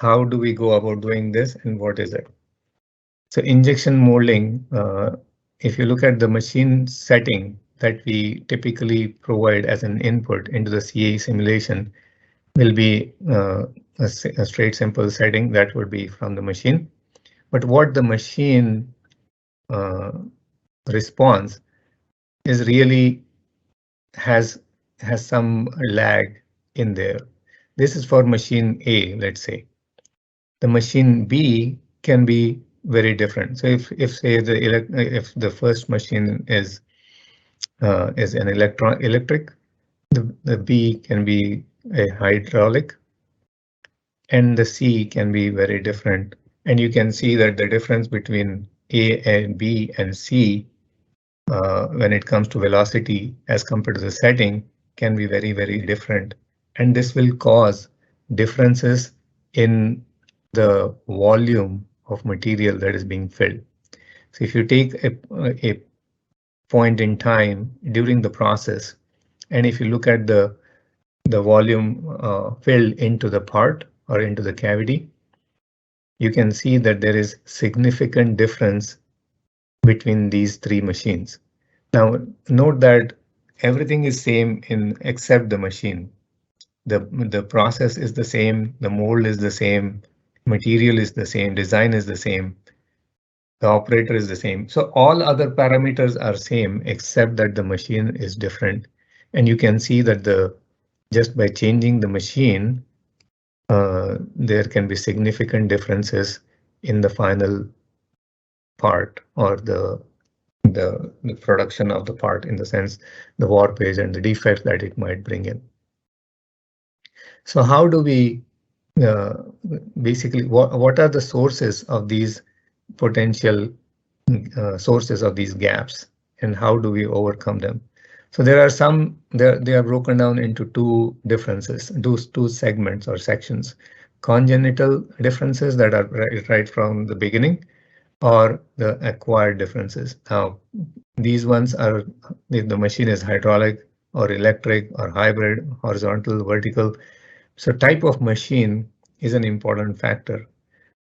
how do we go about doing this and what is it? So injection molding, if you look at the machine setting that we typically provide as an input into the CAE simulation, will be a straight simple setting that would be from the machine. But what the machine uh, response is really has some lag in there. This is for machine A, let's say. The machine B can be very different. So if say if the first machine is an electric, the B can be a hydraulic, and the C can be very different. And you can see that the difference between A and B and C when it comes to velocity as compared to the setting can be very, very different. And this will cause differences in the volume of material that is being filled. So if you take a point in time during the process, and if you look at the volume filled into the part or into the cavity, you can see that there is significant difference between these three machines. Now, note that everything is same in except the machine. The process is the same, the mold is the same, material is the same, design is the same, the operator is the same. So all other parameters are same except that the machine is different. And you can see that just by changing the machine, there can be significant differences in the final part or the production of the part, in the sense the warpage and the defects that it might bring in. So how do we uh, basically what are the sources of these potential sources of these gaps, and how do we overcome them? So there are some they are broken down into two differences, those two segments or sections: congenital differences that are right from the beginning, or the acquired differences. Now, these ones are if the machine is hydraulic or electric or hybrid, horizontal, vertical. So type of machine is an important factor.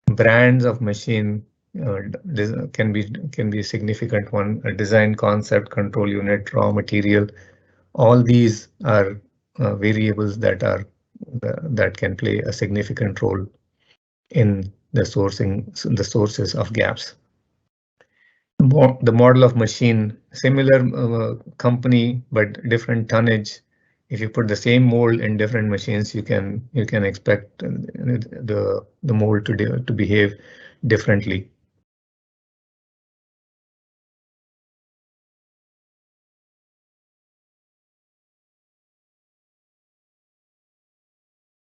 Brands of machine can be a significant one. A design concept, control unit, raw material. All these are variables that can play a significant role in the sources of gaps. The model of machine, similar company but different tonnage. If you put the same mold in different machines, you can expect the mold to behave differently.